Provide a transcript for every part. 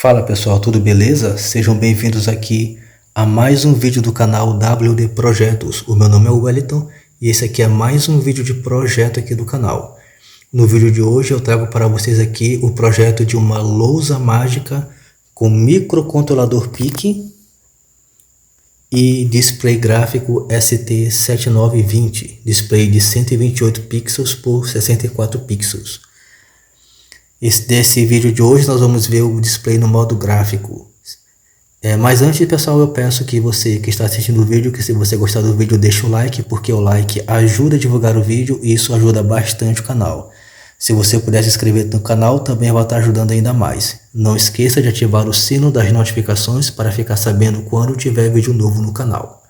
Fala pessoal, tudo beleza? Sejam bem-vindos aqui a mais um vídeo do canal WD Projetos. O meu nome é Wellington e esse aqui é mais um vídeo de projeto aqui do canal. No vídeo de hoje eu trago para vocês aqui o projeto de uma lousa mágica com microcontrolador PIC e display gráfico ST7920, display de 128 pixels por 64 pixels. Desse vídeo de hoje nós vamos ver o display no modo gráfico. Mas antes, pessoal, eu peço que você que está assistindo o vídeo, que se você gostar do vídeo, deixe o like, porque o like ajuda a divulgar o vídeo e isso ajuda bastante o canal. Se você puder se inscrever no canal, também vai estar ajudando ainda mais. Não esqueça de ativar o sino das notificações para ficar sabendo quando tiver vídeo novo no canal.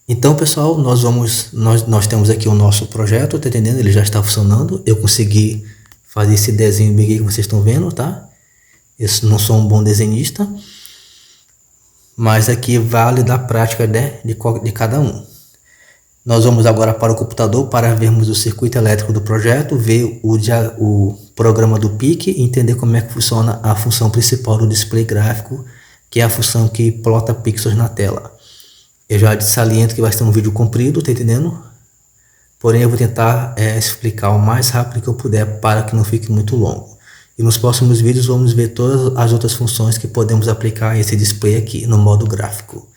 Então, pessoal, nós temos aqui o nosso projeto, tá entendendo? Ele já está funcionando. Eu consegui fazer esse desenho bem que vocês estão vendo, tá? Eu não sou um bom desenhista, mas aqui vale da prática, né, de cada um. Nós vamos agora para o computador para vermos o circuito elétrico do projeto, ver o programa do PIC e entender como é que funciona a função principal do display gráfico, que é a função que plota pixels na tela. Eu já saliento que vai ser um vídeo comprido, tá entendendo? Porém, eu vou tentar explicar o mais rápido que eu puder para que não fique muito longo. E nos próximos vídeos vamos ver todas as outras funções que podemos aplicar a esse display aqui no modo gráfico.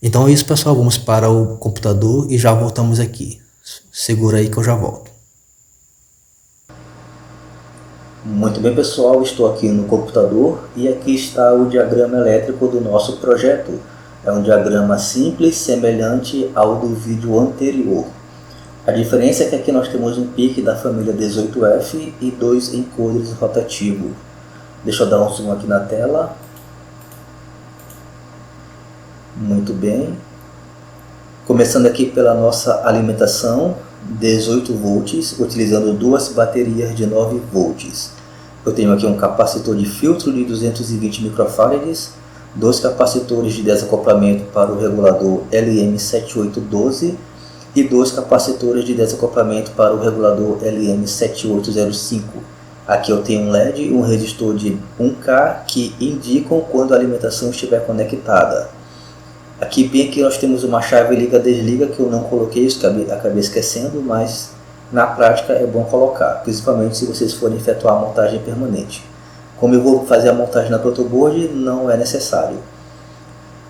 Então é isso, pessoal, vamos para o computador e já voltamos aqui. Segura aí que eu já volto. Muito bem, pessoal, estou aqui no computador e aqui está o diagrama elétrico do nosso projeto. É um diagrama simples, semelhante ao do vídeo anterior. A diferença é que aqui nós temos um PIC da família 18F e dois encoders rotativos. Deixa eu dar um zoom aqui na tela. Muito bem. Começando aqui pela nossa alimentação, 18 volts, utilizando duas baterias de 9 volts. Eu tenho aqui um capacitor de filtro de 220 microfarads, dois capacitores de desacoplamento para o regulador LM7812, e dois capacitores de desacoplamento para o regulador LM7805. Aqui eu tenho um LED e um resistor de 1K que indicam quando a alimentação estiver conectada. Aqui bem aqui nós temos uma chave liga-desliga que eu não coloquei, isso acabei esquecendo, mas na prática é bom colocar, principalmente se vocês forem efetuar a montagem permanente. Como eu vou fazer a montagem na protoboard, não é necessário.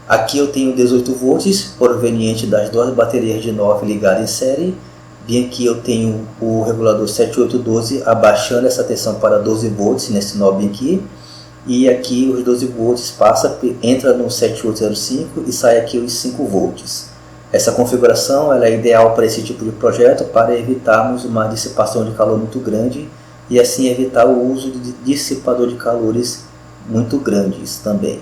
Aqui eu tenho 18 volts proveniente das duas baterias de 9 ligadas em série. Bem aqui eu tenho o regulador 7812 abaixando essa tensão para 12 volts nesse knob aqui. E aqui os 12 volts entra no 7805 e sai aqui os 5 volts. Essa configuração ela é ideal para esse tipo de projeto para evitarmos uma dissipação de calor muito grande e assim evitar o uso de dissipador de calores muito grandes também.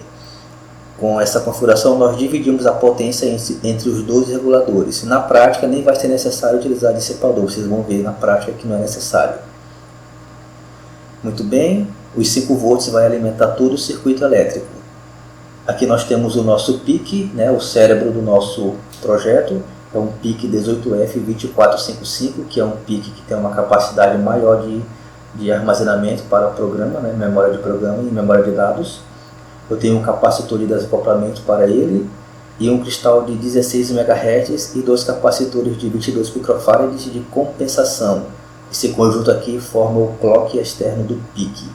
Com essa configuração nós dividimos a potência entre os dois reguladores. Na prática nem vai ser necessário utilizar dissipador, vocês vão ver na prática que não é necessário. Muito bem, os 5 volts vai alimentar todo o circuito elétrico. Aqui nós temos o nosso PIC, né, o cérebro do nosso projeto. É um PIC 18F2455, que é um PIC que tem uma capacidade maior de armazenamento para o programa, né, memória de programa e memória de dados. Eu tenho um capacitor de desacoplamento para ele e um cristal de 16 MHz e dois capacitores de 22 microfarads de compensação. Esse conjunto aqui forma o clock externo do PIC.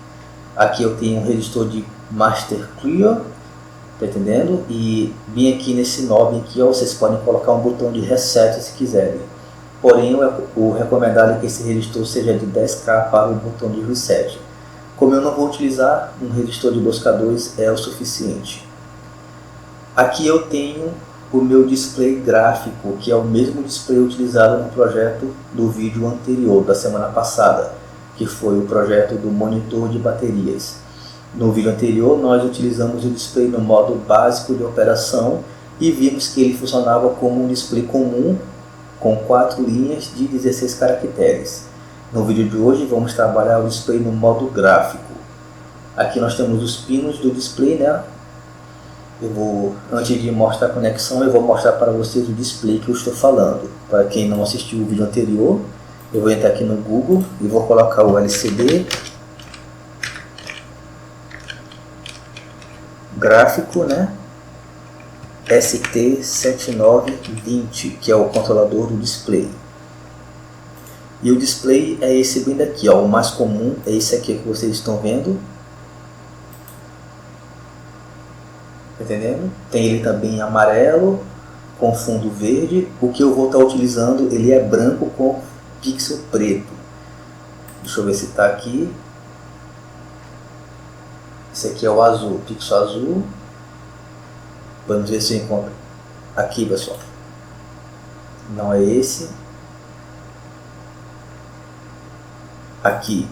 Aqui eu tenho um resistor de Master Clear, tá entendendo? E bem aqui nesse knob aqui, ó, vocês podem colocar um botão de reset se quiserem. Porém, o recomendado é que esse resistor seja de 10K para o botão de reset. Como eu não vou utilizar, um resistor de 2K2 é o suficiente. Aqui eu tenho o meu display gráfico, que é o mesmo display utilizado no projeto do vídeo anterior, da semana passada, que foi o projeto do monitor de baterias. No vídeo anterior nós utilizamos o display no modo básico de operação e vimos que ele funcionava como um display comum com 4 linhas de 16 caracteres. No vídeo de hoje vamos trabalhar o display no modo gráfico. Aqui nós temos os pinos do display, né? Antes de mostrar a conexão, eu vou mostrar para vocês o display que eu estou falando. Para quem não assistiu o vídeo anterior, eu vou entrar aqui no Google e vou colocar o LCD gráfico, né, ST7920, que é o controlador do display. E o display é esse bem daqui, ó, o mais comum é esse aqui que vocês estão vendo. Entendendo? Tem ele também em amarelo com fundo verde. O que eu vou estar utilizando, ele é branco com pixel preto. Deixa eu ver se está aqui. Esse aqui é o azul, pixel azul. Vamos ver se eu encontro aqui, pessoal. Não é esse. Aqui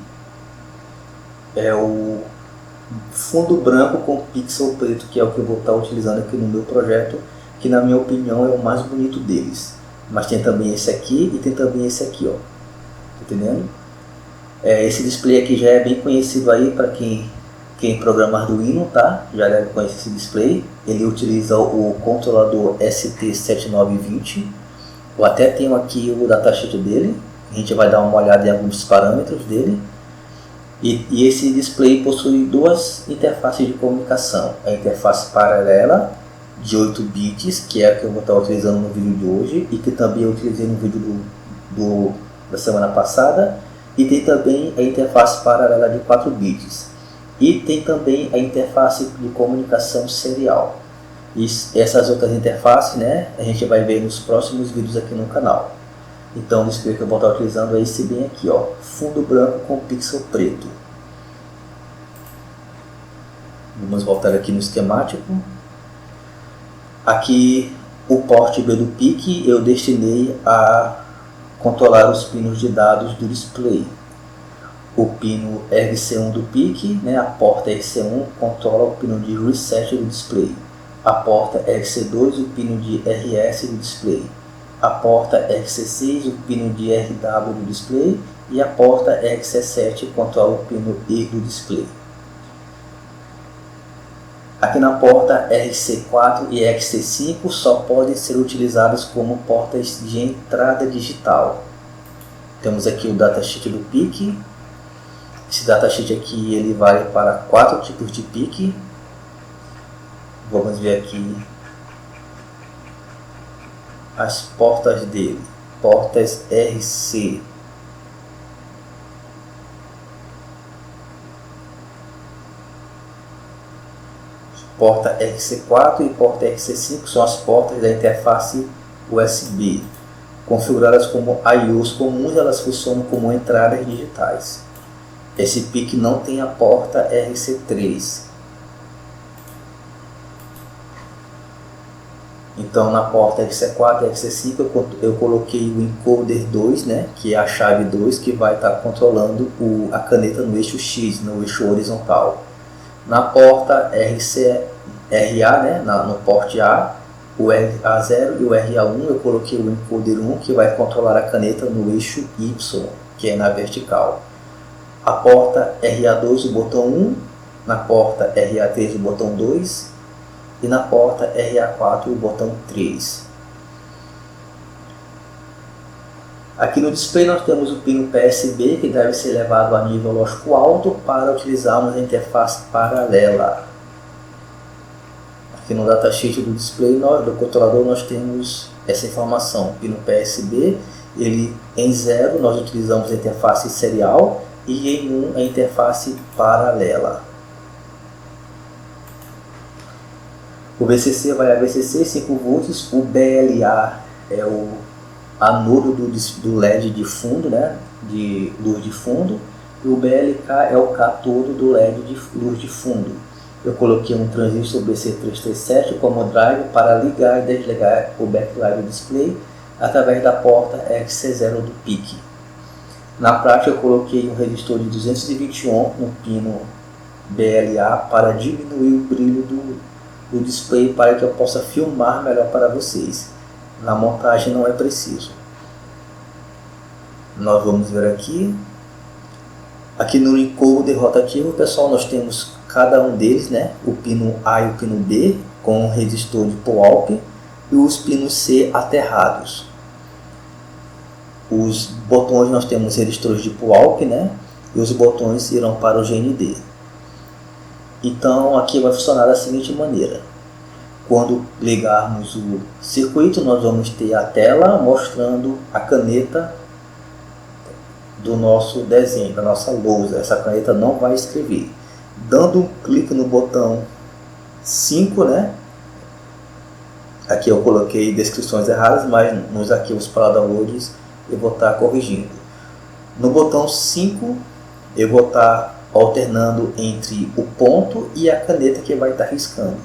é o fundo branco com pixel preto, que é o que eu vou estar utilizando aqui no meu projeto, que na minha opinião é o mais bonito deles. Mas tem também esse aqui e tem também esse aqui, ó. Entendendo? Esse display aqui já é bem conhecido aí para quem programa Arduino, tá? Já deve conhecer esse display. Ele utiliza o controlador ST7920. Eu até tenho aqui o datasheet dele. A gente vai dar uma olhada em alguns parâmetros dele. E esse display possui duas interfaces de comunicação. A interface paralela de 8 bits, que é a que eu vou estar utilizando no vídeo de hoje e que também eu utilizei no vídeo da semana passada. E tem também a interface paralela de 4 bits. E tem também a interface de comunicação serial. E essas outras interfaces, né, a gente vai ver nos próximos vídeos aqui no canal. Então o display que eu vou estar utilizando é esse bem aqui, ó, fundo branco com pixel preto. Vamos voltar aqui no esquemático. Aqui o porte B do PIC eu destinei a controlar os pinos de dados do display. O pino RC1 do PIC, né, a porta RC1 controla o pino de reset do display. A porta RC2 o pino de RS do display. A porta RC6 o pino de RW do display e a porta RC7 controla o pino E do display. Aqui na porta RC4 e RC5 só podem ser utilizadas como portas de entrada digital. Temos aqui o datasheet do PIC. Esse datasheet aqui ele vale para 4 tipos de PIC. Vamos ver aqui as portas dele. Portas RC. Porta RC4 e porta RC5 são as portas da interface USB. Configuradas como IOs comuns, elas funcionam como entradas digitais. Esse PIC não tem a porta RC3. Então na porta RC4 e RC5 eu coloquei o encoder 2, né, que é a chave 2 que vai estar controlando a caneta no eixo X, no eixo horizontal. Na porta RA, né, no porte A, o RA0 e o RA1 eu coloquei o encoder 1 que vai controlar a caneta no eixo Y, que é na vertical. A porta RA2 o botão 1, na porta RA3 o botão 2 e na porta RA4 o botão 3. Aqui no display nós temos o pino PSB que deve ser levado a nível lógico alto para utilizarmos a interface paralela. Aqui no datasheet do display, do controlador, nós temos essa informação. Pino PSB, ele em 0 nós utilizamos a interface serial e em 1 a interface paralela. O VCC vai a VCC 5 volts, o BLA é o anodo do LED de fundo, né, de luz de fundo, e o BLK é o catodo do LED de luz de fundo. Eu coloquei um transistor BC337 como drive para ligar e desligar o backlight do display através da porta RC0 do PIC. Na prática eu coloquei um resistor de 220 ohm no pino BLA para diminuir o brilho do display para que eu possa filmar melhor para vocês. Na montagem não é preciso. Nós vamos ver aqui. Aqui no encoder rotativo, pessoal, nós temos cada um deles, né? O pino A e o pino B com um resistor de pull-up e os pinos C aterrados. Os botões nós temos resistores de pull-up, né? E os botões irão para o GND. Então aqui vai funcionar da seguinte maneira: quando ligarmos o circuito, nós vamos ter a tela mostrando a caneta do nosso desenho, da nossa lousa. Essa caneta não vai escrever. Dando um clique no botão 5, né? Aqui eu coloquei descrições erradas, mas nos arquivos para downloads eu vou estar corrigindo. No botão 5 eu vou estar alternando entre o ponto e a caneta que vai estar riscando.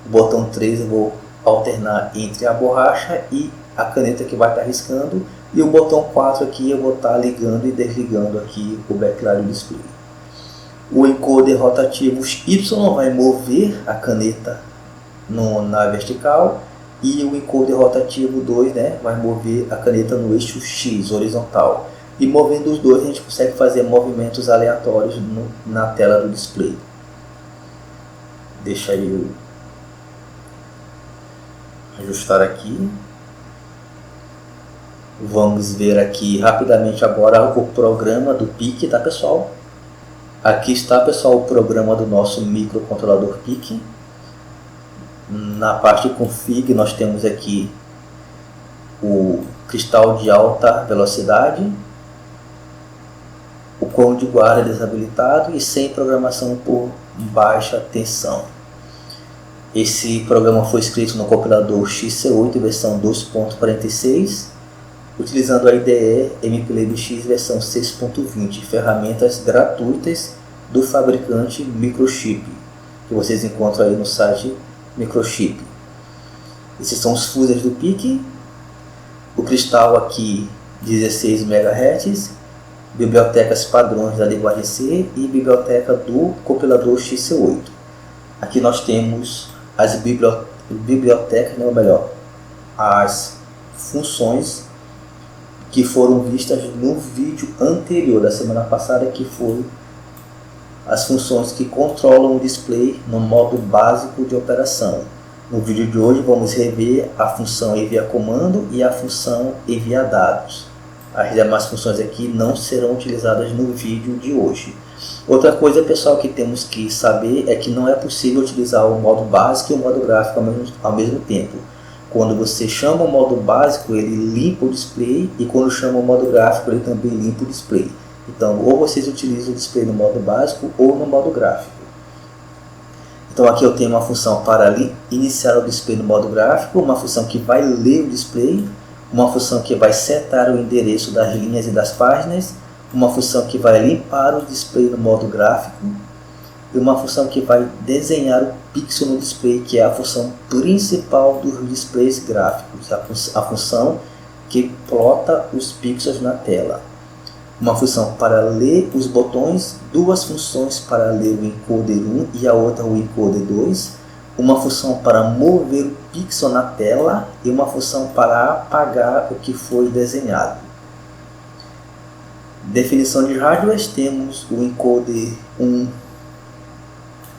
O botão 3 eu vou alternar entre a borracha e a caneta que vai estar riscando. E o botão 4 aqui eu vou estar ligando e desligando aqui o backlight display. O encoder rotativo Y vai mover a caneta na vertical. E o encoder rotativo 2, né, vai mover a caneta no eixo X, horizontal. E movendo os dois a gente consegue fazer movimentos aleatórios na tela do display. Deixa eu ajustar aqui. Vamos ver aqui rapidamente agora o programa do PIC, tá pessoal? Aqui está, pessoal, o programa do nosso microcontrolador PIC. Na parte config nós temos aqui o cristal de alta velocidade, o cone de guarda desabilitado e sem programação por baixa tensão. Esse programa foi escrito no compilador XC8 versão 2.46, utilizando a IDE MPLibX versão 6.20, ferramentas gratuitas do fabricante Microchip, que vocês encontram aí no site Microchip. Esses são os fusos do PIC. O cristal aqui 16 MHz, bibliotecas padrões da linguagem C e biblioteca do compilador XC8. Aqui nós temos as bibliotecas, ou melhor, as funções que foram vistas no vídeo anterior da semana passada, que foi as funções que controlam o display no modo básico de operação. No vídeo de hoje vamos rever a função enviar comando e a função enviar dados. As demais funções aqui não serão utilizadas no vídeo de hoje. Outra coisa, pessoal, que temos que saber é que não é possível utilizar o modo básico e o modo gráfico ao mesmo tempo. Quando você chama o modo básico, ele limpa o display, e quando chama o modo gráfico, ele também limpa o display. Então, ou vocês utilizam o display no modo básico ou no modo gráfico. Então aqui eu tenho uma função para iniciar o display no modo gráfico, uma função que vai ler o display, uma função que vai setar o endereço das linhas e das páginas, uma função que vai limpar o display no modo gráfico e uma função que vai desenhar o pixel no display, que é a função principal dos displays gráficos, a função que plota os pixels na tela. Uma função para ler os botões, duas funções para ler o encoder 1 e a outra o encoder 2, uma função para mover o pixel na tela e uma função para apagar o que foi desenhado. Definição de hardware: temos o encoder 1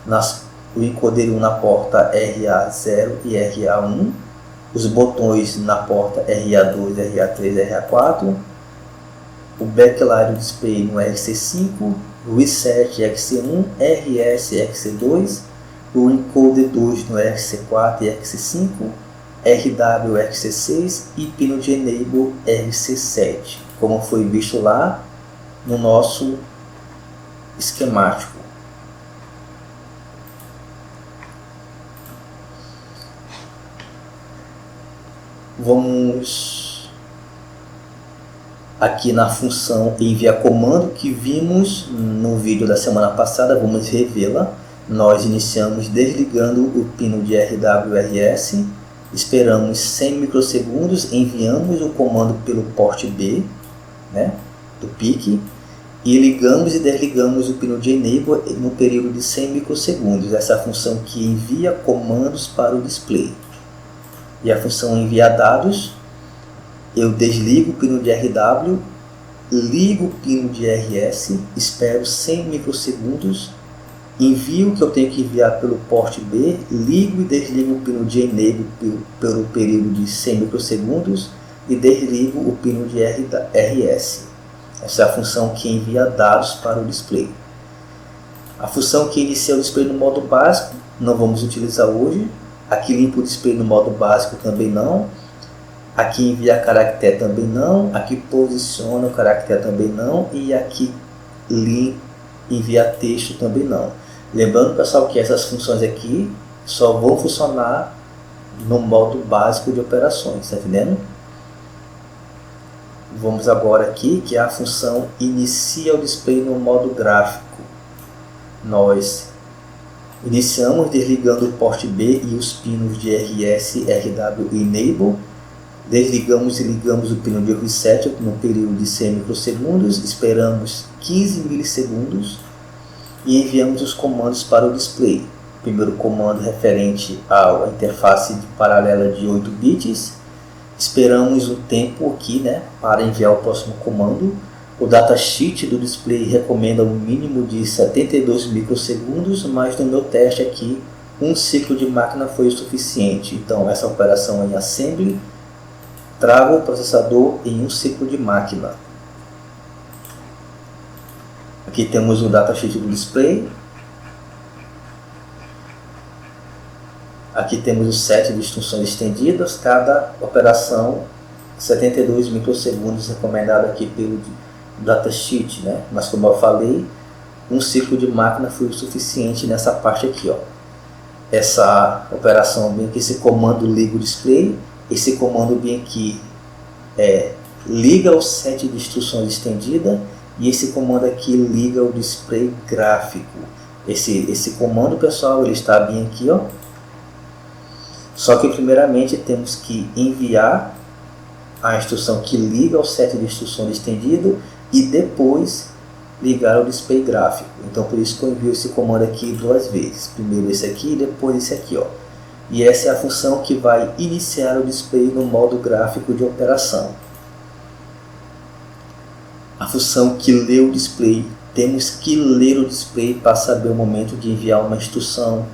na porta RA0 e RA1, os botões na porta RA2, RA3 e RA4, o backlight do display no RC5, o reset RC1, RS RC2, o encoder 2 no RC4 e RC5, RW RC6 e pino de enable RC7, como foi visto lá no nosso esquemático. Vamos aqui na função enviar comando que vimos no vídeo da semana passada, vamos revê-la. Nós iniciamos desligando o pino de RWRS, esperamos 100 microsegundos, enviamos o comando pelo porte B, né, do PIC, e ligamos e desligamos o pino de enable no período de 100 microsegundos. Essa é a função que envia comandos para o display. E a função enviar dados: eu desligo o pino de RW, ligo o pino de RS, espero 100 microsegundos, envio o que eu tenho que enviar pelo porte B, ligo e desligo o pino de enable pelo período de 100 microsegundos e desligo o pino de RS. Essa é a função que envia dados para o display. A função que inicia o display no modo básico não vamos utilizar hoje. Aqui limpa o display no modo básico também não. Aqui envia caractere também não. Aqui posiciona o caractere também não. E aqui envia texto também não. Lembrando, pessoal, que essas funções aqui só vão funcionar no modo básico de operações, tá entendendo? Vamos agora aqui, que é a função inicia o display no modo gráfico. Nós iniciamos desligando o port B e os pinos de RS, RW e Enable. Desligamos e ligamos o pino de reset no período de 100 microsegundos. Esperamos 15 milissegundos e enviamos os comandos para o display. O primeiro comando referente à interface paralela de 8 bits. Esperamos o tempo aqui, né, para enviar o próximo comando. O datasheet do display recomenda um mínimo de 72 microsegundos, mas no meu teste aqui, um ciclo de máquina foi o suficiente. Então essa operação em assembly trava o processador em um ciclo de máquina. Aqui temos o datasheet do display. Aqui temos o set de instruções estendidas, cada operação 72 microsegundos recomendado aqui pelo datasheet, né? Mas como eu falei, um ciclo de máquina foi o suficiente nessa parte aqui, ó. Essa operação bem aqui, esse comando liga o display, esse comando bem aqui liga o set de instruções estendida e esse comando aqui liga o display gráfico. Esse comando, pessoal, ele está bem aqui, ó. Só que primeiramente temos que enviar a instrução que liga o set de instruções estendido e depois ligar o display gráfico. Então por isso que eu envio esse comando aqui duas vezes. Primeiro esse aqui e depois esse aqui, ó. E essa é a função que vai iniciar o display no modo gráfico de operação. A função que lê o display, temos que ler o display para saber o momento de enviar uma instrução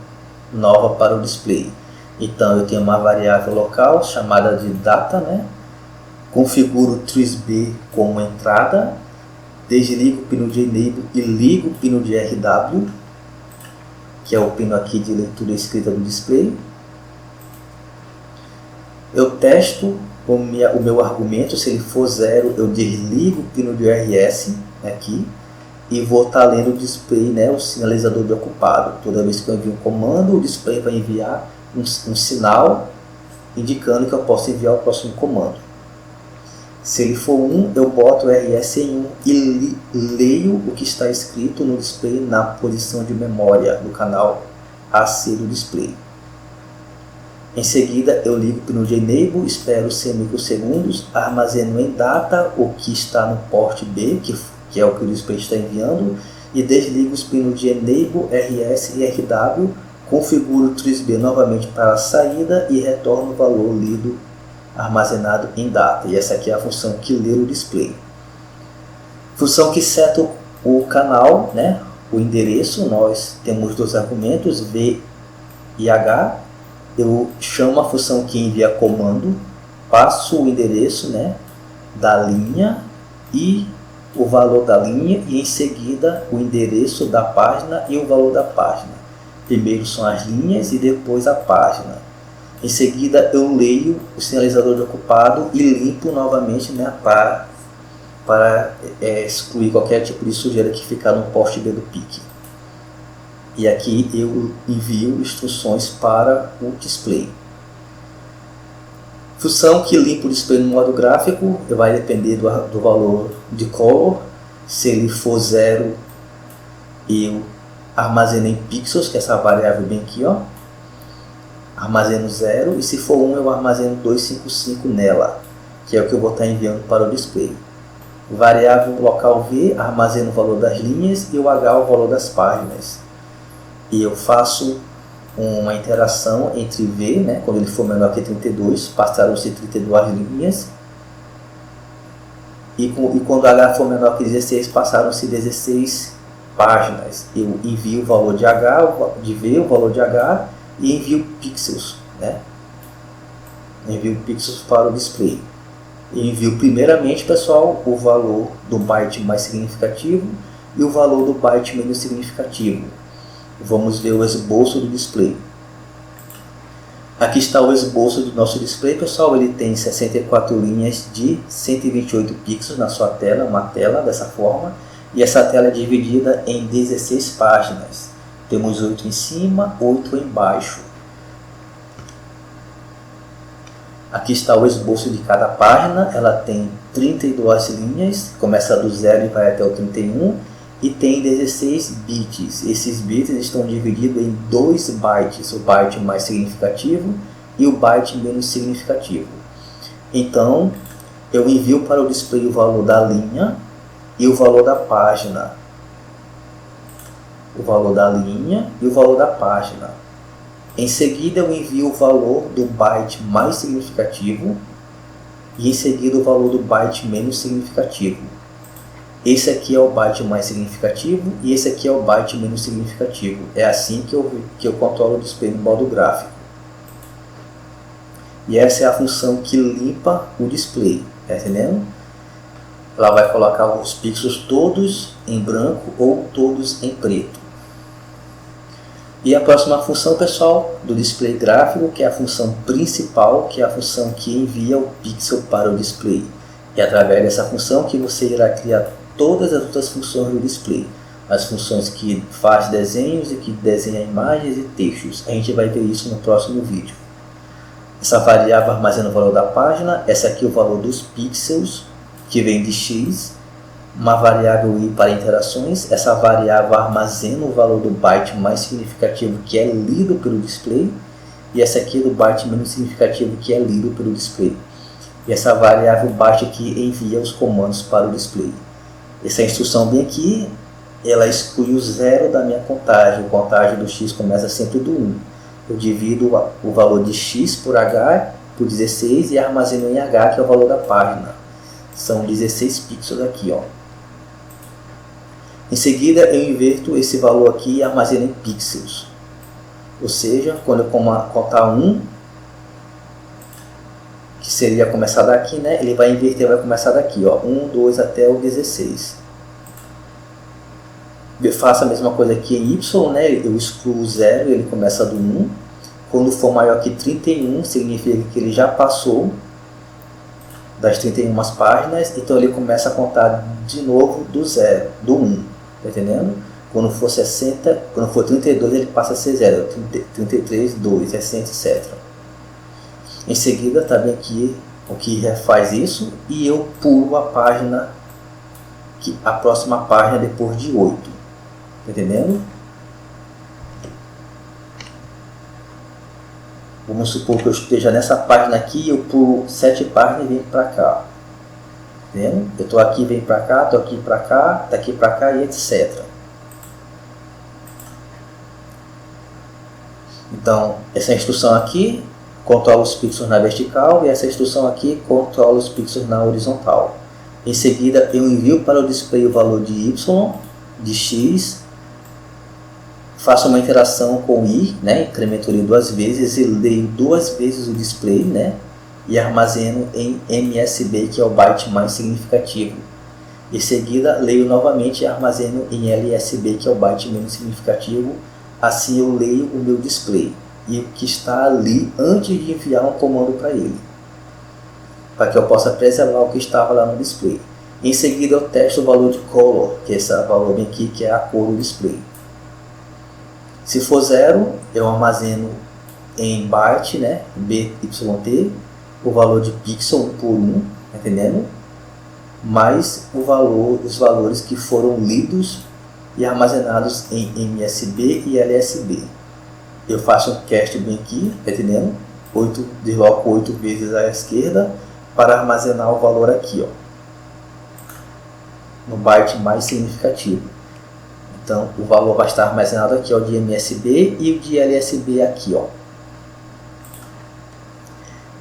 nova para o display. Então eu tenho uma variável local chamada de data, né? Configuro o TRISB como entrada, desligo o pino de enable e ligo o pino de RW, que é o pino aqui de leitura e escrita do display. Eu testo o meu argumento, se ele for 0 eu desligo o pino de RS aqui e vou estar lendo o display, né, o sinalizador de ocupado. Toda vez que eu envio um comando, o display vai enviar um sinal indicando que eu posso enviar o próximo comando. Se ele for 1, eu boto o RS em 1 e leio o que está escrito no display na posição de memória do canal AC do display. Em seguida, eu ligo o pino de Enable, espero 100 microsegundos, armazeno em data o que está no port B, que é o que o display está enviando, e desligo os pinos de Enable, RS e RW, configuro o TRISB novamente para a saída e retorno o valor lido armazenado em data. E essa aqui é a função que lê o display. Função que seta o canal, né, o endereço. Nós temos dois argumentos, V e H. Eu chamo a função que envia comando, passo o endereço, né, da linha e o valor da linha e em seguida o endereço da página e o valor da página. Primeiro são as linhas e depois a página. Em seguida eu leio o sinalizador de ocupado e limpo novamente, né, para excluir qualquer tipo de sujeira que ficar no port B do PIC. E aqui eu envio instruções para o display. Função que limpa o display no modo gráfico vai depender do valor de color. Se ele for 0, eu armazeno em pixels, que é essa variável bem aqui, ó. Armazeno 0, e se for 1 eu armazeno 255 nela, que é o que eu vou estar enviando para o display. Variável local V, armazeno o valor das linhas e o H o valor das páginas. E eu faço uma interação entre V, né, quando ele for menor que 32, passaram-se 32 linhas, e quando H for menor que 16, passaram-se 16 páginas. Eu envio o valor de H, de V, o valor de H, e envio pixels, né? Envio pixels para o display. E envio primeiramente, pessoal, o valor do byte mais significativo e o valor do byte menos significativo. Vamos ver o esboço do display. Aqui está o esboço do nosso display, pessoal. Ele tem 64 linhas de 128 pixels na sua tela, uma tela dessa forma. E essa tela é dividida em 16 páginas. Temos 8 em cima, 8 embaixo. Aqui está o esboço de cada página. Ela tem 32 linhas, começa do 0 e vai até o 31. E tem 16 bits. Esses bits estão divididos em 2 bytes, o byte mais significativo e o byte menos significativo. Então, eu envio para o display o valor da linha e o valor da página. O valor da linha e o valor da página. Em seguida, eu envio o valor do byte mais significativo e em seguida o valor do byte menos significativo. Esse aqui é o byte mais significativo e esse aqui é o byte menos significativo. É assim que eu controlo o display no modo gráfico. E essa é a função que limpa o display, tá entendendo? Ela vai colocar os pixels todos em branco ou todos em preto. E a próxima função, pessoal, do display gráfico, que é a função principal, que é a função que envia o pixel para o display. E é através dessa função que você irá criar todas as outras funções do display. As funções que faz desenhos e que desenha imagens e textos. A gente vai ver isso no próximo vídeo. Essa variável armazena o valor da página. Essa aqui é o valor dos pixels, que vem de x. Uma variável i para interações. Essa variável armazena o valor do byte mais significativo, que é lido pelo display. E essa aqui é do byte menos significativo, que é lido pelo display. E essa variável baixa aqui envia os comandos para o display. Essa instrução bem aqui, ela exclui o 0 da minha contagem. A contagem do x começa sempre do 1. Eu divido o valor de x por h por 16 e armazeno em h, que é o valor da página. São 16 pixels aqui, ó. Em seguida, eu inverto esse valor aqui e armazeno em pixels. Ou seja, quando eu contar 1, que seria começar daqui, né? Ele vai inverter, vai começar daqui, ó, 1, 2 até o 16. Eu faço a mesma coisa aqui em Y, né? Eu excluo o 0, ele começa do 1. Quando for maior que 31, significa que ele já passou das 31 páginas, então ele começa a contar de novo do 0, do 1, tá entendendo? Quando for 60, quando for 32, ele passa a ser 0, 33, 2, 60, etc. Em seguida, tá bem aqui o que refaz isso e eu pulo a página, a próxima página depois de 8. Tá entendendo? Vamos supor que eu esteja nessa página aqui e eu pulo 7 páginas e venho para cá. Tá vendo? Eu estou aqui, venho para cá, estou aqui para cá, daqui para cá e etc. Então, essa instrução aqui controla os pixels na vertical e essa instrução aqui controla os pixels na horizontal. Em seguida, eu envio para o display o valor de y, de x, faço uma interação com i, né? Incremento ele 2 vezes e leio 2 vezes o display, né? E armazeno em MSB, que é o byte mais significativo. Em seguida, leio novamente e armazeno em LSB, que é o byte menos significativo. Assim eu leio o meu display e o que está ali antes de enviar um comando para ele, para que eu possa preservar o que estava lá no display. Em seguida eu testo o valor de color, que é esse valor bem aqui, que é a cor do display. Se for 0, eu armazeno em byte, né, BYT, o valor de pixel 1 por 1, tá entendendo? Mais os valores que foram lidos e armazenados em MSB e LSB. Eu faço um cast bem aqui, tá entendendo? Desloco 8 vezes à esquerda para armazenar o valor aqui, ó, no byte mais significativo. Então o valor vai estar armazenado aqui, ó, de MSB e o de LSB aqui, ó.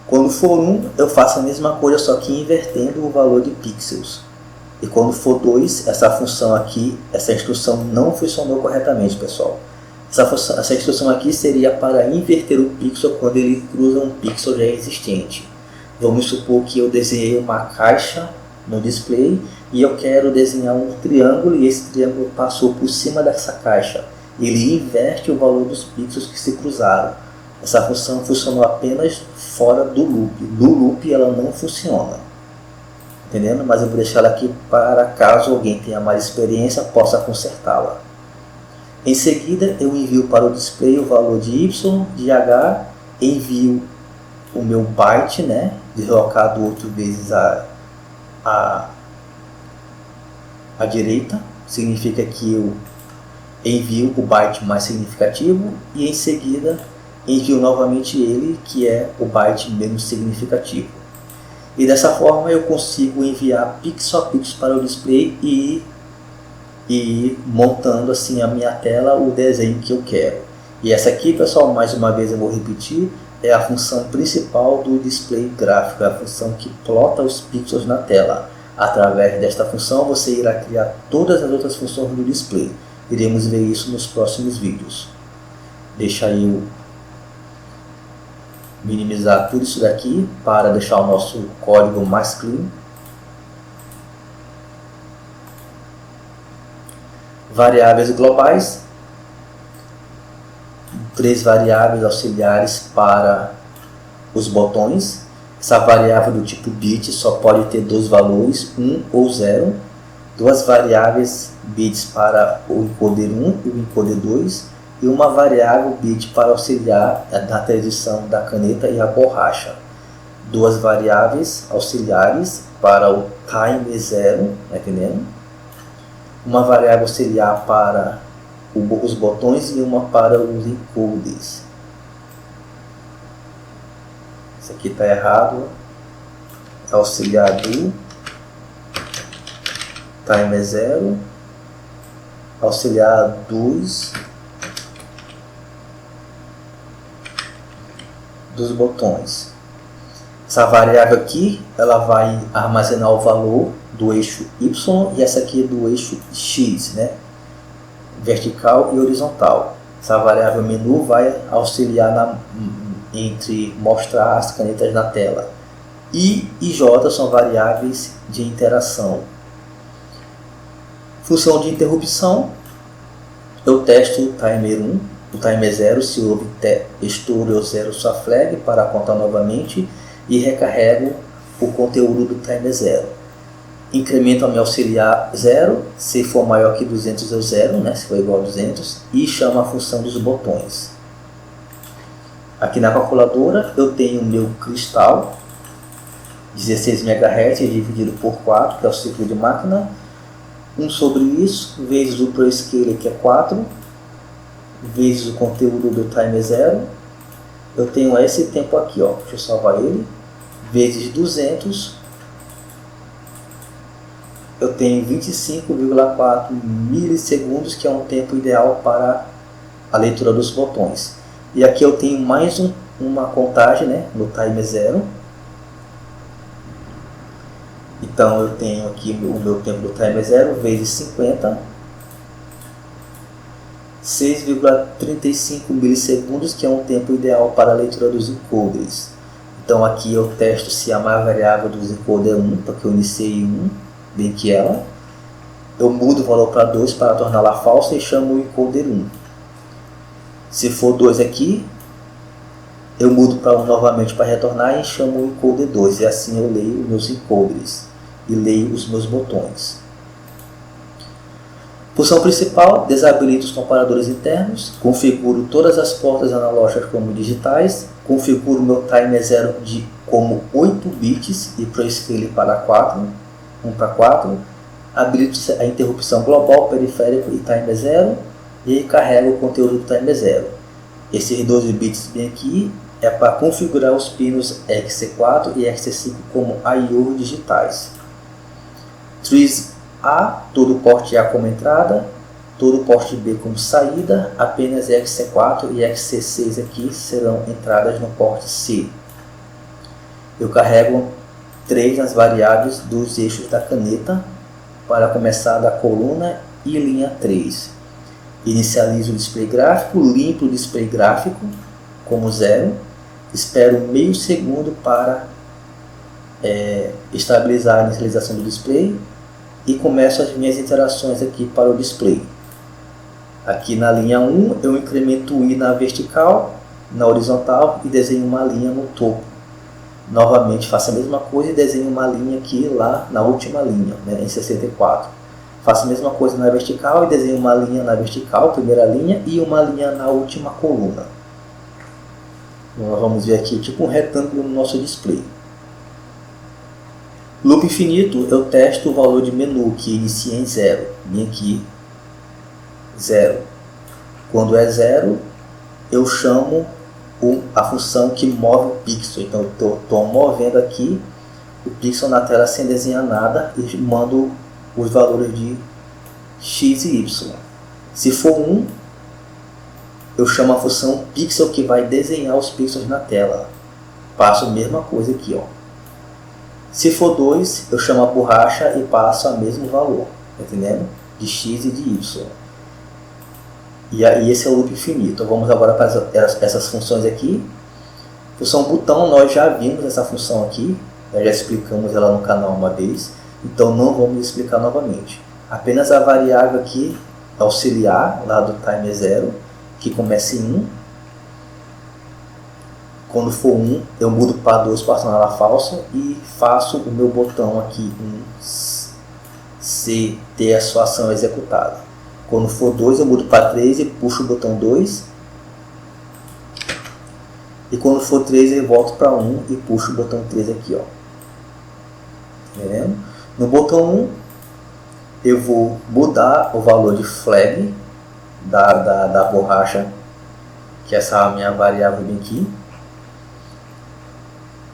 Quando for 1, eu faço a mesma coisa, só que invertendo o valor de pixels. E quando for 2, essa função aqui, essa instrução não funcionou corretamente, pessoal. Essa instrução aqui seria para inverter o pixel quando ele cruza um pixel já existente. Vamos supor que eu desenhei uma caixa no display e eu quero desenhar um triângulo e esse triângulo passou por cima dessa caixa. ele inverte o valor dos pixels que se cruzaram. Essa função funcionou apenas fora do loop. No loop ela não funciona. Entendendo? Mas eu vou deixar ela aqui para caso alguém tenha mais experiência possa consertá-la. Em seguida eu envio para o display o valor de y, de h, envio o meu byte, né, deslocado 8 vezes à direita, significa que eu envio o byte mais significativo e em seguida envio novamente ele, que é o byte menos significativo. E dessa forma eu consigo enviar pixel a pixel para o display e ir montando assim a minha tela, o desenho que eu quero. E essa aqui, pessoal, mais uma vez eu vou repetir, é a função principal do display gráfico, é a função que plota os pixels na tela. Através desta função você irá criar todas as outras funções do display. Iremos ver isso nos próximos vídeos. Deixa eu minimizar tudo isso daqui para deixar o nosso código mais clean. Variáveis globais. 3 variáveis auxiliares para os botões. Essa variável do tipo bit só pode ter 2 valores, 1 ou 0. 2 variáveis bits para o encoder 1 e o encoder 2. E uma variável bit para auxiliar na transição da caneta e a borracha. 2 variáveis auxiliares para o time 0, tá entendendo? Uma variável auxiliar para os botões e uma para os encoders. Isso aqui está errado. Auxiliar do time 0, auxiliar 2 dos botões. Essa variável aqui ela vai armazenar o valor do eixo Y e essa aqui é do eixo X, né? Vertical e horizontal. Essa variável menu vai auxiliar entre mostrar as canetas na tela. I e J são variáveis de interação. Função de interrupção. Eu testo o timer 1, o timer 0, se houve estouro eu zero sua flag para contar novamente e recarrego o conteúdo do timer 0. Incremento a meu auxiliar 0, se for maior que 200 eu zero, né, se for igual a 200, e chamo a função dos botões. Aqui na calculadora eu tenho o meu cristal, 16 MHz dividido por 4, que é o ciclo de máquina, 1 sobre isso, vezes o ProScaler, que é 4, vezes o conteúdo do timer 0, eu tenho esse tempo aqui, ó, deixa eu salvar ele, vezes 200, eu tenho 25,4 milissegundos, que é um tempo ideal para a leitura dos botões. E aqui eu tenho mais uma contagem, né, no timer 0. Então eu tenho aqui o meu tempo do timer 0 vezes 50, 6,35 milissegundos, que é um tempo ideal para a leitura dos encoders. Então aqui eu testo se a maior variável dos encoder é 1, porque eu iniciei 1, bem que ela. Eu mudo o valor para 2 para torná-la falsa e chamo o encoder 1. Se for 2 aqui, eu mudo para 1 novamente para retornar e chamo o encoder 2. E assim eu leio os meus encoders e leio os meus botões. Função principal, desabilito os comparadores internos, configuro todas as portas analógicas como digitais, configuro meu timer 0 como 8 bits e ProScaler para 4, 1 para 4, habilito a interrupção global, periférico e timer 0 e carrego o conteúdo do timer 0. Esses 12 bits bem aqui é para configurar os pinos XC4 e XC5 como I/O digitais. Trees A, todo porte A como entrada, todo porte B como saída, apenas XC4 e XC6 aqui serão entradas no porte C. Eu carrego 3 nas variáveis dos eixos da caneta para começar da coluna e linha 3. Inicializo o display gráfico, limpo o display gráfico como 0, espero meio segundo para estabilizar a inicialização do display e começo as minhas interações aqui para o display. Aqui na linha 1 eu incremento o I na vertical, na horizontal e desenho uma linha no topo. Novamente faço a mesma coisa e desenho uma linha aqui lá na última linha, né, em 64. Faço a mesma coisa na vertical e desenho uma linha na vertical, primeira linha, e uma linha na última coluna. Então, nós vamos ver aqui tipo um retângulo no nosso display. Loop infinito, eu testo o valor de menu que inicia em 0. Vem aqui, 0. Quando é 0, eu chamo a função que move o pixel. Então eu estou movendo aqui o pixel na tela sem desenhar nada e mando os valores de x e y. Se for 1, eu chamo a função pixel que vai desenhar os pixels na tela. Passo a mesma coisa aqui, ó. Se for 2, eu chamo a borracha e passo o mesmo valor, tá entendendo? De x e de y. E aí esse é o loop infinito. Vamos agora para essas funções aqui. Função botão, nós já vimos essa função aqui, nós já explicamos ela no canal uma vez, então não vamos explicar novamente. Apenas a variável aqui auxiliar, lá do timer 0, que começa em 1. Quando for 1, eu mudo para 2, passando ela falsa, e faço o meu botão aqui se ter a sua ação executada. Quando for 2, eu mudo para 3 e puxo o botão 2. E quando for 3, eu volto para 1 e puxo o botão 3 aqui, ó. Entendendo? No botão 1, eu vou mudar o valor de flag da borracha, que é essa minha variável bem aqui.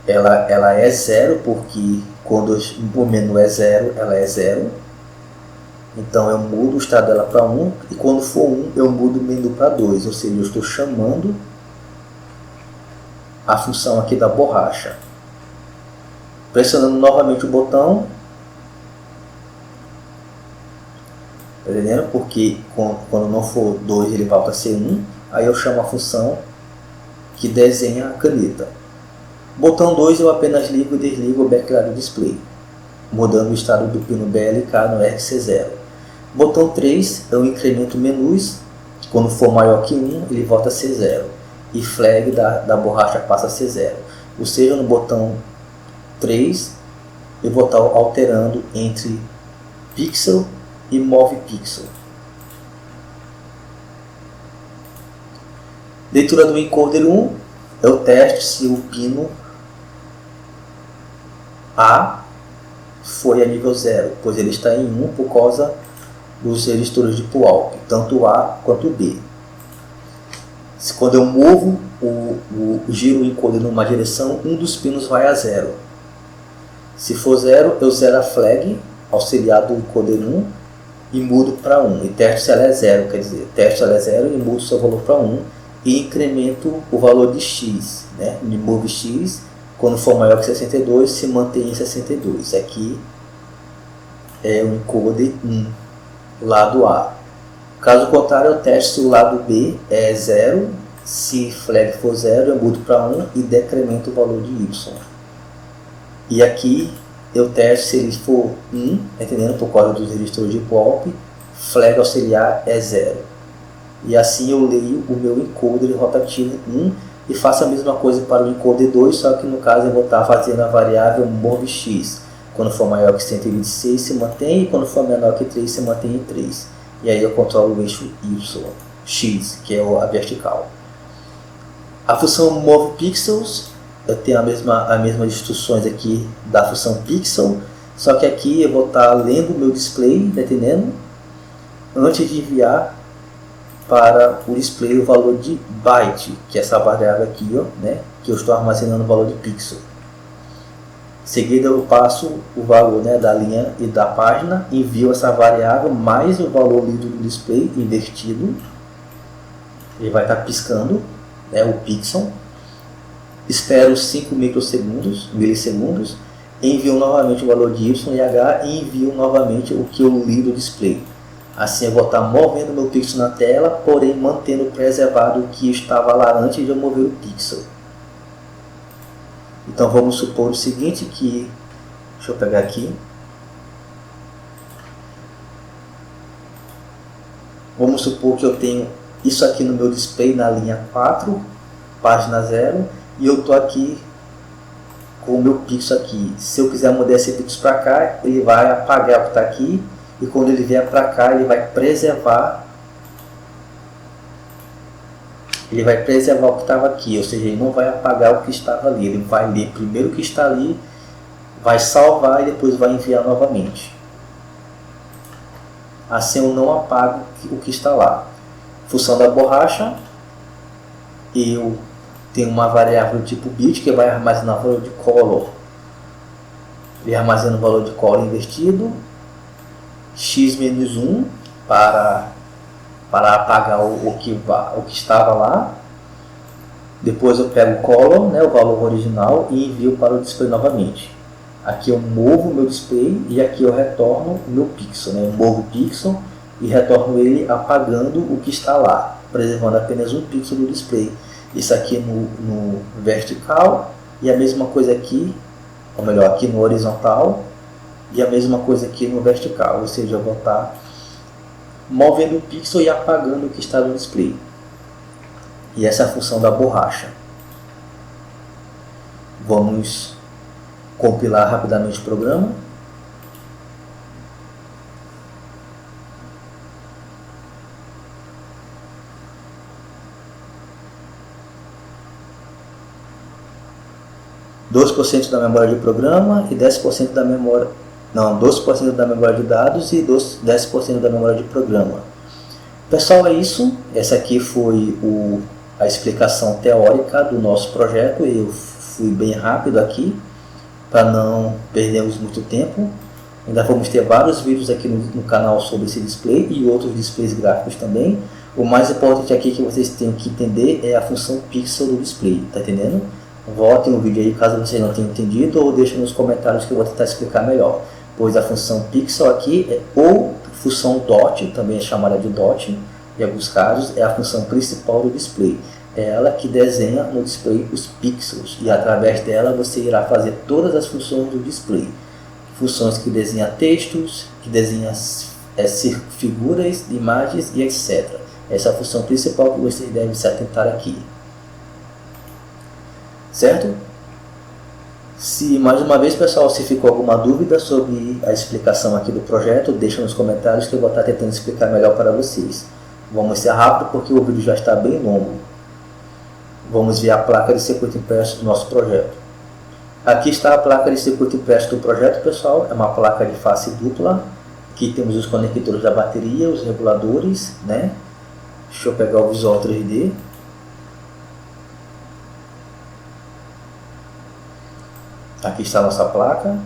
Ela é 0, porque quando o menu é 0, ela é 0. Então eu mudo o estado dela para 1, e quando for 1, eu mudo o menu para 2, ou seja, eu estou chamando a função aqui da borracha. Pressionando novamente o botão, tá entendendo? Porque quando não for 2, ele volta a ser 1, aí eu chamo a função que desenha a caneta. Botão 2, eu apenas ligo e desligo o background display, mudando o estado do pino BLK no RC0. Botão 3, eu incremento menus, quando for maior que 1, ele volta a ser 0. E flag da borracha passa a ser 0. Ou seja, no botão 3, eu vou estar alterando entre pixel e move pixel. Leitura do encoder 1, eu testo se o pino A foi a nível 0, pois ele está em 1 por causa dos registros de pull-out, tanto o A quanto o B. Quando eu movo o giro encoder numa direção, um dos pinos vai a 0. Se for 0, eu zero a flag auxiliar do encoder 1 e mudo para 1. E testo se ela é 0, quer dizer, testo se ela é 0 e mudo seu valor para 1 e incremento o valor de x, né? Me move x, quando for maior que 62, se mantém em 62. Aqui é o encoder 1, lado A. Caso contrário, eu testo se o lado B é 0, se flag for 0, eu mudo para 1 e decremento o valor de y. E aqui eu testo se ele for 1, entendendo? Por causa dos registros de pop, flag auxiliar é 0. E assim eu leio o meu encoder rotativo 1 e faço a mesma coisa para o encoder 2, só que no caso eu vou estar fazendo a variável movex. Quando for maior que 126 se mantém, e quando for menor que 3 se mantém em 3. E aí eu controlo o eixo y, x, que é a vertical. A função movePixels, eu tenho as mesmas instruções aqui da função pixel, só que aqui eu vou estar lendo o meu display, tá entendendo? Antes de enviar para o display o valor de byte, que é essa variável aqui, ó, né? Que eu estou armazenando o valor de pixel. Em seguida eu passo o valor, né, da linha e da página, envio essa variável mais o valor lido do display invertido. Ele vai estar piscando, né, o pixel. Espero 5 milissegundos, envio novamente o valor de y e h e envio novamente o que eu li do display. Assim eu vou estar movendo meu pixel na tela, porém mantendo preservado o que estava lá antes de eu mover o pixel. Então vamos supor o seguinte, que, deixa eu pegar aqui, Vamos supor que eu tenho isso aqui no meu display na linha 4, página 0, e eu estou aqui com o meu pixel aqui. Se eu quiser mudar esse pixel para cá, ele vai apagar o que está aqui, e quando ele vier para cá, ele vai preservar o que estava aqui, ou seja, ele não vai apagar o que estava ali, ele vai ler primeiro o que está ali, vai salvar e depois vai enviar novamente. Assim eu não apago o que está lá. Função da borracha, eu tenho uma variável tipo bit que vai armazenar o valor de color. Ele armazena o valor de color invertido, x-1 para apagar o que estava lá. Depois eu pego o color, né, o valor original, e envio para o display novamente. Aqui eu movo o meu display e aqui eu retorno o meu pixel, né? Eu movo o pixel e retorno ele apagando o que está lá, preservando apenas um pixel do display. Isso aqui no vertical, e a mesma coisa aqui, ou melhor, aqui no horizontal, e a mesma coisa aqui no vertical, ou seja, eu vou estar movendo o pixel e apagando o que está no display. E essa é a função da borracha. Vamos compilar rapidamente o programa. (2% da memória de programa e 10% da memória... Não, 12% da memória de dados e 10% da memória de programa. Pessoal, é isso. Essa aqui foi a explicação teórica do nosso projeto. Eu fui bem rápido aqui, para não perdermos muito tempo. Ainda vamos ter vários vídeos aqui no canal sobre esse display e outros displays gráficos também. O mais importante aqui que vocês têm que entender é a função pixel do display, tá entendendo? Votem no vídeo aí caso vocês não tenham entendido, ou deixem nos comentários que eu vou tentar explicar melhor. Pois a função pixel aqui, ou função dot, também é chamada de dot em alguns casos, é a função principal do display. É ela que desenha no display os pixels, e através dela você irá fazer todas as funções do display. Funções que desenham textos, que desenham figuras, imagens e etc. Essa é a função principal que você deve se atentar aqui. Certo? Se mais uma vez, pessoal, se ficou alguma dúvida sobre a explicação aqui do projeto, deixa nos comentários que eu vou estar tentando explicar melhor para vocês. Vamos ser rápido porque o vídeo já está bem longo. Vamos ver a placa de circuito impresso do nosso projeto. Aqui está a placa de circuito impresso do projeto, pessoal. É uma placa de face dupla. Aqui temos os conectores da bateria, os reguladores, né? Deixa eu pegar o visual 3D. Aqui está a nossa placa.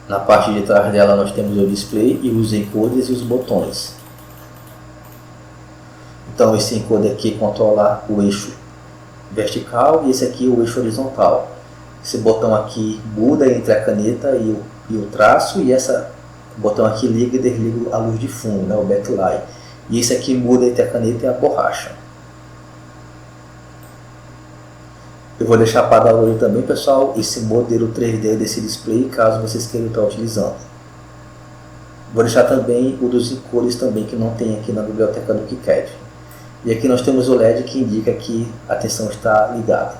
Na parte de trás dela nós temos o display e os encoders e os botões. Então esse encoder aqui controla o eixo vertical e esse aqui o eixo horizontal. Esse botão aqui muda entre a caneta e o traço, e esse botão aqui liga e desliga a luz de fundo, né, o backlight. E esse aqui muda entre a caneta e a borracha. Eu vou deixar para download também, pessoal, esse modelo 3D desse display, caso vocês queiram estar utilizando. Vou deixar também o dos encoders também, que não tem aqui na biblioteca do KiCad. E aqui nós temos o LED que indica que a tensão está ligada.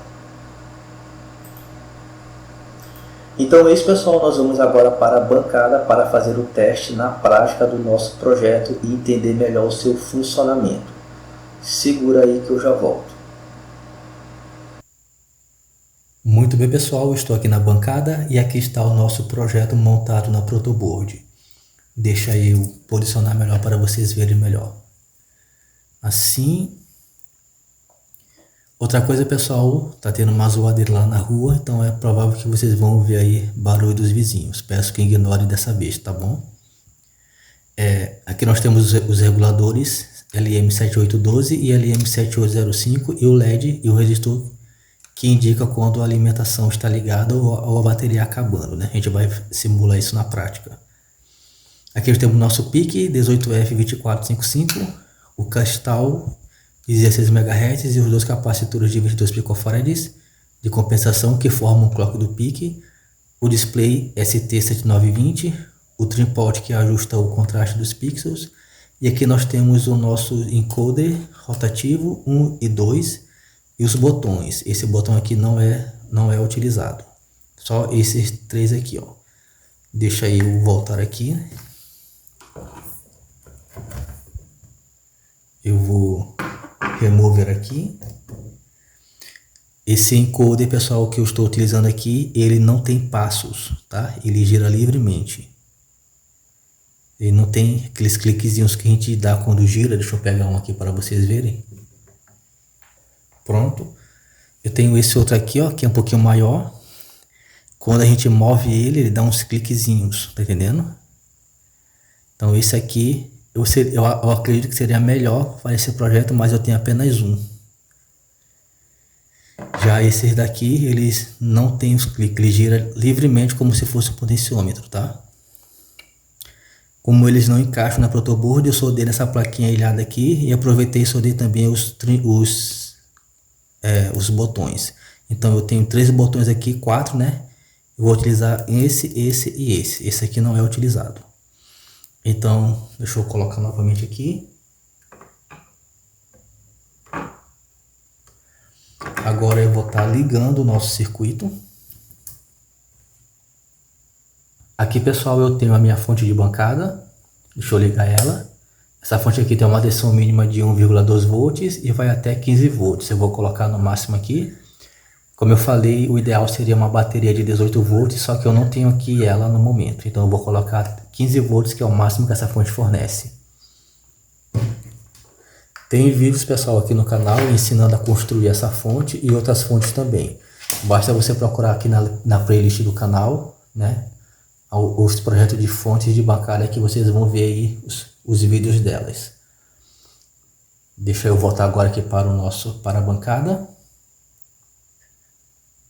Então é isso, pessoal, nós vamos agora para a bancada para fazer o teste na prática do nosso projeto e entender melhor o seu funcionamento. Segura aí que eu já volto. Muito bem, pessoal, estou aqui na bancada e aqui está o nosso projeto montado na protoboard. Deixa eu posicionar melhor para vocês verem melhor. Assim. Outra coisa, pessoal, tá tendo uma zoadeira lá na rua, então é provável que vocês vão ouvir aí barulho dos vizinhos. Peço que ignorem dessa vez, tá bom? Aqui nós temos os reguladores LM7812 e LM7805 e o LED e o resistor que indica quando a alimentação está ligada ou a bateria acabando, né? A gente vai simular isso na prática. Aqui nós temos o nosso PIC 18F2455, o cristal de 16 MHz e os dois capacitores de 22 picofarads de compensação que formam o clock do PIC, o display ST7920, o trim pot que ajusta o contraste dos pixels. E aqui nós temos o nosso encoder rotativo 1 e 2 e os botões. Esse botão aqui não é utilizado. Só esses três aqui, ó. Deixa eu voltar aqui. Eu vou remover aqui. Esse encoder, pessoal, que eu estou utilizando aqui, ele não tem passos, tá? Ele gira livremente. Ele não tem aqueles cliquezinhos que a gente dá quando gira. Deixa eu pegar um aqui para vocês verem. Pronto. Eu tenho esse outro aqui, ó, que é um pouquinho maior. Quando a gente move ele, ele dá uns cliquezinhos, tá entendendo? Então esse aqui, eu acredito que seria melhor para esse projeto, mas eu tenho apenas um. Já esses daqui, eles não tem os cliques, ele gira livremente como se fosse um potenciômetro, tá? Como eles não encaixam na protoboard, eu soldei nessa plaquinha ilhada aqui e aproveitei e soldei também os botões. Então eu tenho 3 botões aqui, 4, né? Eu vou utilizar esse e esse. Esse aqui não é utilizado. Então, deixa eu colocar novamente aqui. Agora eu vou estar ligando o nosso circuito. Aqui, pessoal, eu tenho a minha fonte de bancada. Deixa eu ligar ela. Essa fonte aqui tem uma tensão mínima de 1,2 volts e vai até 15 volts. Eu vou colocar no máximo aqui. Como eu falei, o ideal seria uma bateria de 18 volts, só que eu não tenho aqui ela no momento. Então eu vou colocar 15 volts, que é o máximo que essa fonte fornece. Tem vídeos, pessoal, aqui no canal ensinando a construir essa fonte e outras fontes também. Basta você procurar aqui na playlist do canal, né? Os projetos de fontes de bancada que vocês vão ver aí os vídeos delas. Deixa eu voltar agora aqui para a bancada.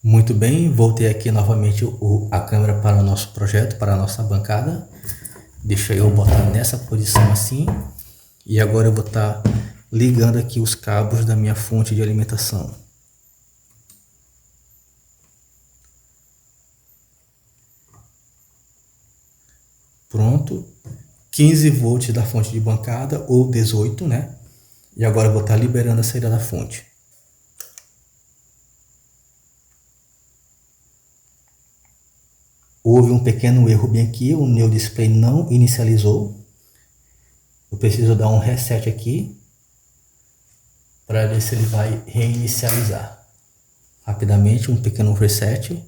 Muito bem, voltei aqui novamente a câmera para o nosso projeto, para a nossa bancada. Deixa eu botar nessa posição assim. E agora eu vou estar ligando aqui os cabos da minha fonte de alimentação. Pronto. 15 volts da fonte de bancada ou 18, né? E agora eu vou estar liberando a saída da fonte. Houve um pequeno erro bem aqui, o meu display não inicializou. Eu preciso dar um reset aqui para ver se ele vai reinicializar. Rapidamente, um pequeno reset.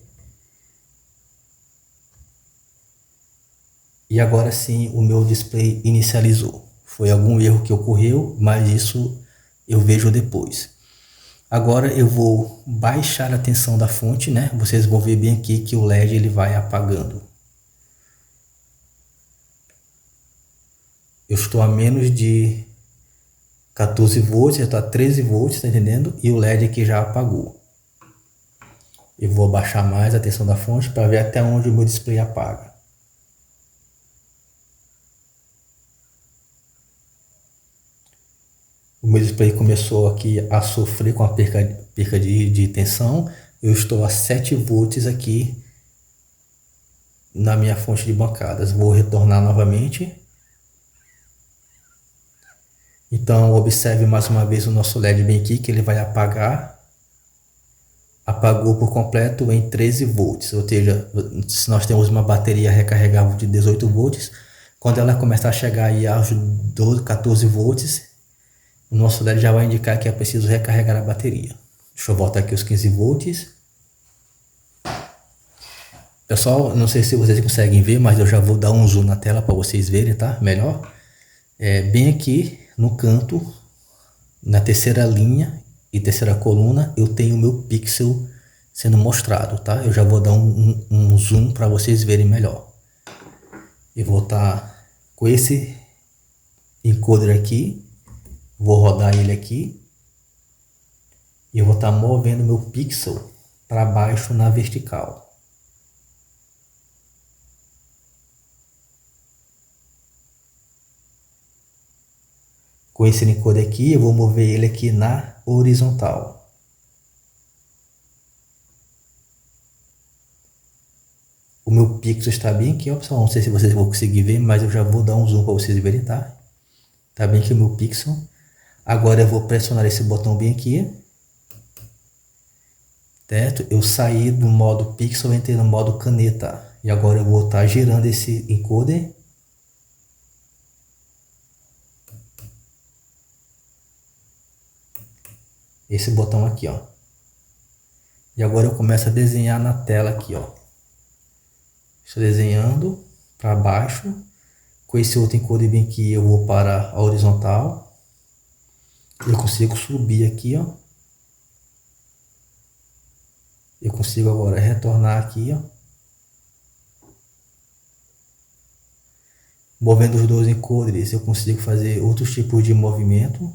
E agora sim o meu display inicializou. Foi algum erro que ocorreu, mas isso eu vejo depois. Agora eu vou baixar a tensão da fonte, né? Vocês vão ver bem aqui que o LED ele vai apagando. Eu estou a menos de 14 volts, já está a 13 volts, tá entendendo? E o LED aqui já apagou. Eu vou baixar mais a tensão da fonte para ver até onde o meu display apaga. O meu display começou aqui a sofrer com a perca de tensão. Eu estou a 7 volts aqui na minha fonte de bancadas. Vou retornar novamente. Então observe mais uma vez o nosso LED bem aqui, que ele vai apagar. Apagou por completo em 13 volts. Ou seja, se nós temos uma bateria recarregável de 18 volts, quando ela começar a chegar aí aos 12, 14 volts, o nosso LED já vai indicar que é preciso recarregar a bateria. Deixa eu voltar aqui os 15 volts. Pessoal, não sei se vocês conseguem ver, mas eu já vou dar um zoom na tela para vocês verem, tá? Melhor. Bem aqui no canto, na terceira linha e terceira coluna, eu tenho o meu pixel sendo mostrado, tá? Eu já vou dar um zoom para vocês verem melhor. Eu vou estar com esse encoder aqui. Vou rodar ele aqui e eu vou estar movendo meu pixel para baixo na vertical. Com esse encoder aqui, eu vou mover ele aqui na horizontal. O meu meu pixel está bem aqui, ó, pessoal. Não sei se vocês vão conseguir ver, mas eu já vou dar um zoom para vocês verem, tá? Tá bem aqui o meu pixel. Agora eu vou pressionar esse botão bem aqui. Certo? Eu saí do modo pixel, entrei no modo caneta. E agora eu vou estar girando esse encoder. Esse botão aqui, ó. E agora eu começo a desenhar na tela aqui, ó. Estou desenhando para baixo. Com esse outro encoder bem aqui, eu vou para a horizontal. Eu consigo subir aqui, ó. Eu consigo agora retornar aqui, ó. Movendo os dois encoders, eu consigo fazer outros tipos de movimento.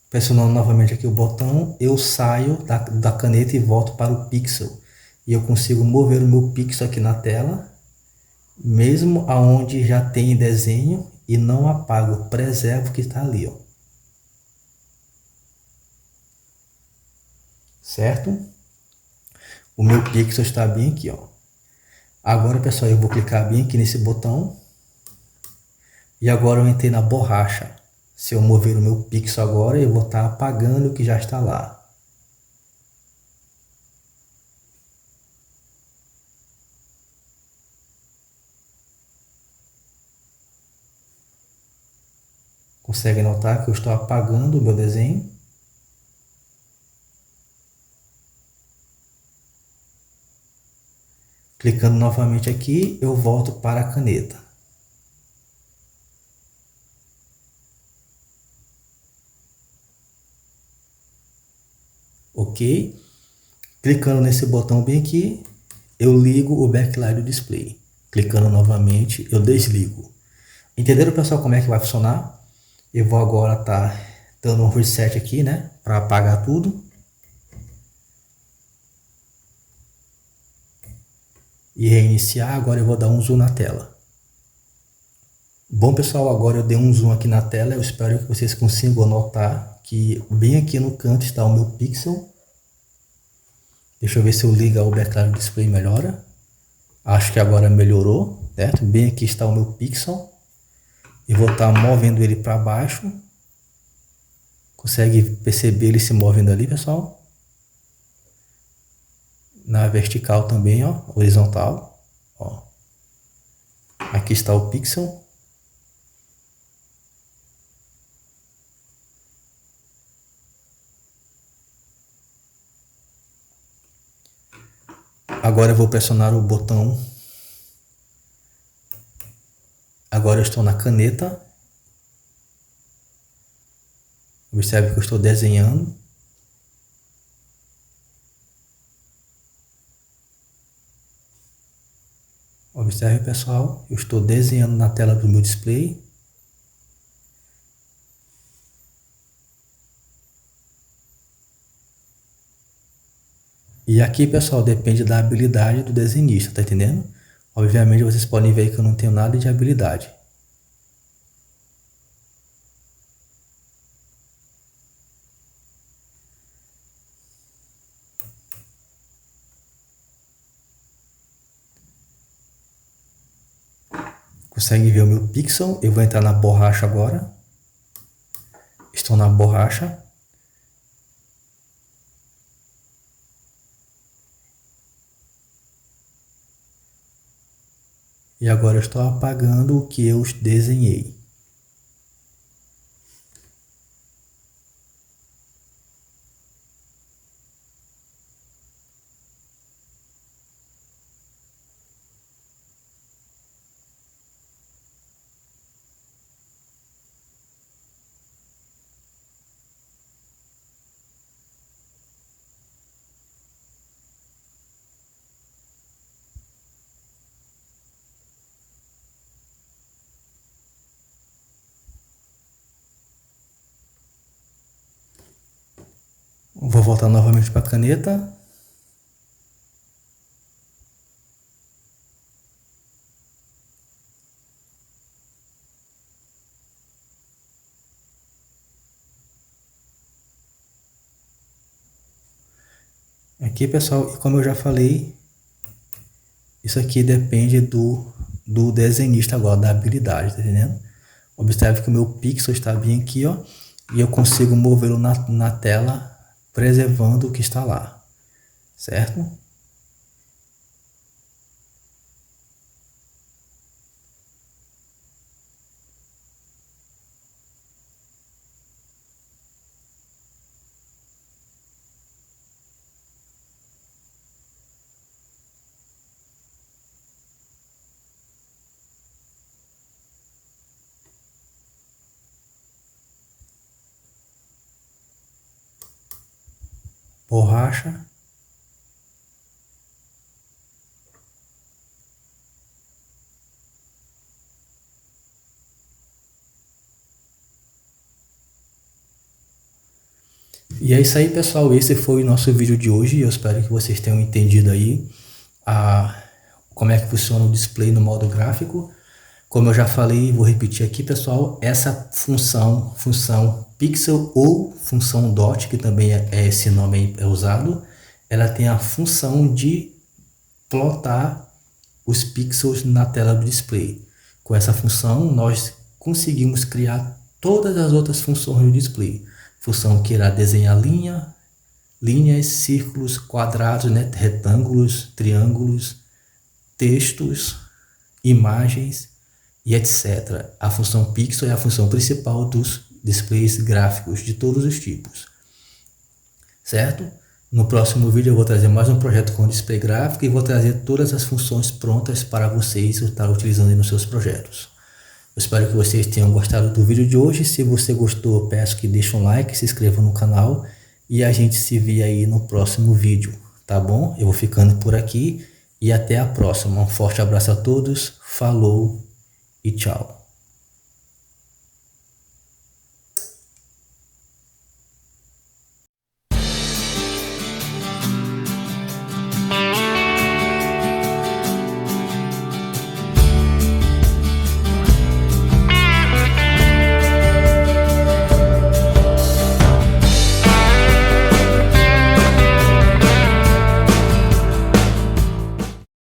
Pressionando novamente aqui o botão, eu saio da caneta e volto para o pixel. E eu consigo mover o meu pixel aqui na tela, mesmo aonde já tem desenho, e não apago, preservo o que está ali, ó. Certo? O meu pixel está bem aqui, ó. Agora, pessoal, eu vou clicar bem aqui nesse botão. E agora eu entrei na borracha. Se eu mover o meu pixel agora, eu vou estar apagando o que já está lá. Consegue notar que eu estou apagando o meu desenho? Clicando novamente aqui, eu volto para a caneta. Ok? Clicando nesse botão bem aqui, eu ligo o backlight do display. Clicando novamente, eu desligo. Entenderam, pessoal, como é que vai funcionar? Eu vou agora estar dando um reset aqui, né? Para apagar tudo. E reiniciar. Agora eu vou dar um zoom na tela. Bom, pessoal, agora eu dei um zoom aqui na tela. Eu espero que vocês consigam notar que bem aqui no canto está o meu pixel. Deixa eu ver se eu ligar o backlight do display melhora. Acho que agora melhorou, certo? Bem aqui está o meu pixel. Eu vou estar movendo ele para baixo. Consegue perceber ele se movendo ali, pessoal? Na vertical também, ó, horizontal, ó. Aqui está o pixel. Agora eu vou pressionar o botão. Agora eu estou na caneta. Observe que eu estou desenhando. Observe, pessoal, eu estou desenhando na tela do meu display. E aqui, pessoal, depende da habilidade do desenhista, tá entendendo? Obviamente vocês podem ver que eu não tenho nada de habilidade. Consegue ver o meu pixel? Eu vou entrar na borracha agora. Estou na borracha. E agora eu estou apagando o que eu desenhei. Vou voltar novamente para a caneta. Aqui, pessoal, e como eu já falei, isso aqui depende do desenhista agora, da habilidade, tá entendendo? Observe que o meu pixel está bem aqui, ó, e eu consigo movê-lo na tela, preservando o que está lá, certo? Borracha. E é isso aí, pessoal, esse foi o nosso vídeo de hoje. Eu espero que vocês tenham entendido aí como é que funciona o display no modo gráfico. Como eu já falei, vou repetir aqui, pessoal, essa função pixel ou função dot, que também esse nome é usado, ela tem a função de plotar os pixels na tela do display. Com essa função, nós conseguimos criar todas as outras funções do display. Função que irá desenhar linhas, círculos, quadrados, né, retângulos, triângulos, textos, imagens e etc. A função pixel é a função principal dos displays gráficos de todos os tipos, certo? No próximo vídeo eu vou trazer mais um projeto com display gráfico e vou trazer todas as funções prontas para vocês estar utilizando nos seus projetos. Eu espero que vocês tenham gostado do vídeo de hoje. Se você gostou, peço que deixe um like, se inscreva no canal e a gente se vê aí no próximo vídeo, tá bom? Eu vou ficando por aqui e até a próxima. Um forte abraço a todos, falou e tchau.